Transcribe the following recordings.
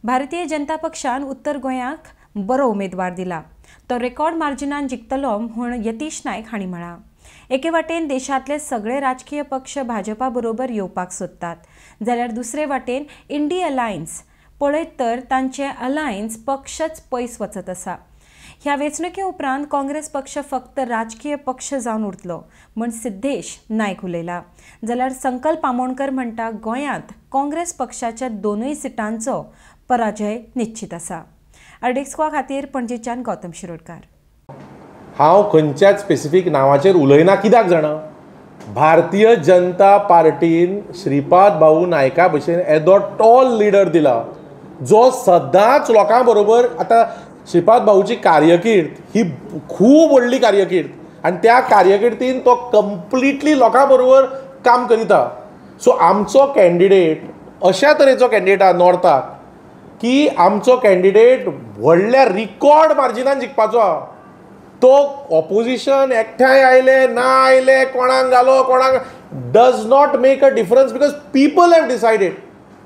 भारतीय जनता पक्षान उत्तर गोंयाक बरो उमेदवार दिला। तो रेकॉर्ड मार्जिनान जिखतलो म्हूण यतीश नायक हांणी म्हळां। एके वाटेन देशांतले सगळे राजकीय पक्ष भाजपा बरोबर येवपाक सोदतात, जाल्यार दुसरे वाटेन इंडी अलायन्स पळयत तर तांचे अलायन्स पक्षच पयस वचत आसा। ह्या वेंचणुके उपरांत काँग्रेस पक्ष फक्त राजकीय पक्ष जावन उरतलो म्हूण सिद्धेश नायक उलयला। जाल्यार संकल्प आमोणकर म्हणटा गोंयांत काँग्रेस पक्षाच्या दोनूय सिटांचो पराजय निश्चित आसा। अर्डेक्सवा खातीर पणजेच्यान गौतम शिरोडकार। हांव खंयच्याच स्पेसिफीक नांवाचेर उलयना, कित्याक जाणा भारतीय जनता पार्टीन श्रीपाद भाऊ नायका भशेन येदो टॉल लिडर दिला, जो सदांच लोकां बरोबर आतां श्रीपाद भाऊची कार्यकीर्द ही खूब व्हडली कार्यकीर्द आनी त्या कार्यकिर्दीन तो कंप्लिटली लोकां बरोबर काम करिता। सो आमचो कॅन्डिडेट अशा तरेचो कॅन्डिडेट आहा नॉर्थाक की आमचो कॅन्डिडेट व्हडल्या रिकॉर्ड मार्जिनान जिखपाचो आहा। तो ऑपोजिशन एकठांय आयले ना आयले, कोणाक घालो कोणाक does not make a difference, because people have decided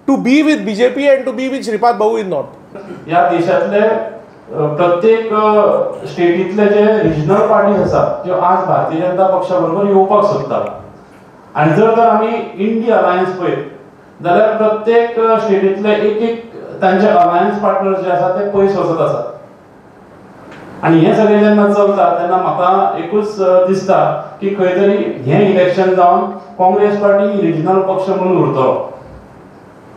to be with BJP and to be with Shripad भाऊ इन नॉर्थ। या देशातले प्रत्येक स्टेटीतले जे रिजनल पार्टीज आसात त्यो आज भारतीय जनता पक्षा बरोबर येवपाक सोदतात। आनी जर आमी इंडी अलायन्स पळयत जाल्यार प्रत्येक स्टेटीतले एक तांचे अलायन्स पार्टनर जे आसा ते पयस वचत आसात। आनी हे सगळे जेन्ना चलता तेन्ना म्हाका एकूच दिसता की खंय तरी हे इलेक्शन जावन काँग्रेस पार्टी रिजनल पक्ष म्हणून उरतलो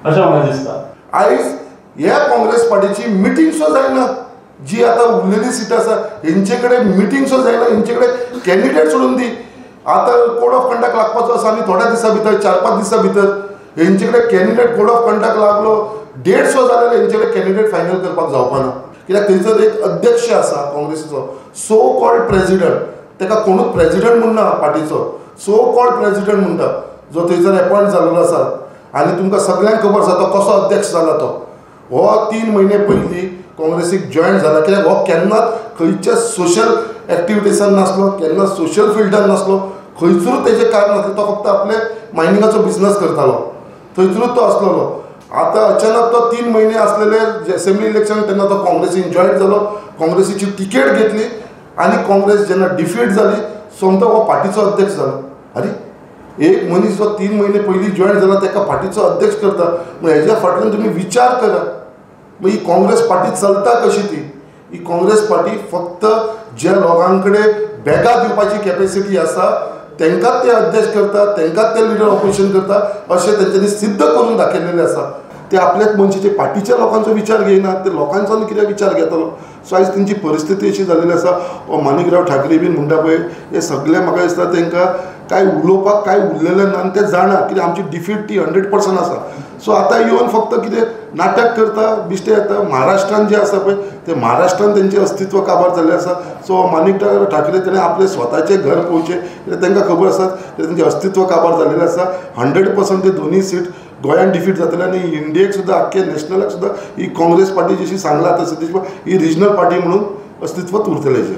अशें म्हाका दिसता। आयज ह्या काँग्रेस पार्टीची मिटींग सुद्दां जायना, जी आता उरलेली सीट आसा हेंचे कडेन मिटींग सुद्दां जायना, हेंचे कडेन कॅन्डिडेट सोडून दी। आता कोड ऑफ कंडक्ट लागपाचो आसा आनी थोड्या दिसा भितर 4-5 दिसा भितर हेंचे कडेन कॅन्डिडेट कोड ऑफ कंडक्ट लागलो, डेट सुद्दां जाल्यार हेंचे कडेन कॅन्डिडेट फायनल करपाक जावपाना। कित्याक थंयसर एक अध्यक्ष आसा काँग्रेसीचो, सो कॉल्ड प्रेसिडेंट, ताका कोणूच प्रेसिडेंट म्हणना पार्टीचो, सो कॉल्ड प्रेसिडेंट म्हणटा, जो थंयसर अपॉयंट जाल्लो आसा। आनी तुमकां सगळ्यांक खबर आसा तो कसो अध्यक्ष जाला तो। हो 3 म्हयने पयलीं काँग्रेसीक जॉयन जाला, कित्याक हो केन्नाच खंयच्या सोशल एक्टिविटीसान नासलो, केन्ना सोशल फिल्डान नासलो, खंयचरूच तेजें काम नासलें। तो फक्त आपले मायनिंगाचो बिझनस करतालो, थंयचरूच तो आसलेलो। आता अचानक तो 3 म्हयने आसलेले असेंब्ली इलेक्शन तेन्ना तो काँग्रेसीन जॉयन जालो, काँग्रेसीची तिकेट घेतली आनी काँग्रेस जेन्ना डिफीट जाली सोमतो हो पार्टीचो अध्यक्ष जालो। अरे एक मनीस जो 3 म्हयने पयलीं जॉयन जाला ताका पार्टीचो अध्यक्ष करता, मग हेज्या फाटल्यान तुमी विचार करा, मग ही काँग्रेस पार्टी चलता कशी ती? ही काँग्रेस पार्टी फक्त ज्या लोकांकडे बॅगा दिवपाची कॅपॅसिटी आसा तांकांच ते अध्यक्ष करता, तांकांच ते लिडर ऑपोजिशन करता अशें तेंच्यांनी सिद्ध करून दाखयलेलें आसा। ते आपल्याच मनशाचे पार्टीच्या लोकांचो विचार घेयना, ते लोकांचो कित्याक विचार घेतलो? सो आयज तेंची परिस्थिती अशी जाल्ली आसा। माणिकराव ठाकरे बीन म्हणटा पळय हे सगळे म्हाका दिसता तांकां काय उलोवपाक काय उरलेलें ना, आनी ते जाणा कित्याक आमची डिफीट ती 100% आसा। सो आतां येवन फक्त कितें नाटक करता, बिश्टे येता। महाराष्ट्रान जे आसा पळय ते महाराष्ट्रान तेंचें अस्तित्व काबार जाल्लें आसा। सो माणिकराव ठाकरे तेणें आपले स्वताचें घर पोवचें, कित्याक तांकां खबर आसा तेंचें अस्तित्व काबार जाल्लें आसा। 100% ते दोनूय सीट गोंयांत डिफीट जातले आनी इंडियेक सुद्दां आख्खे नॅशनलाक सुद्दां ही काँग्रेस पार्टी जशी सांगला तशी ही रिजनल पार्टी म्हणून अस्तित्वात उरतलें।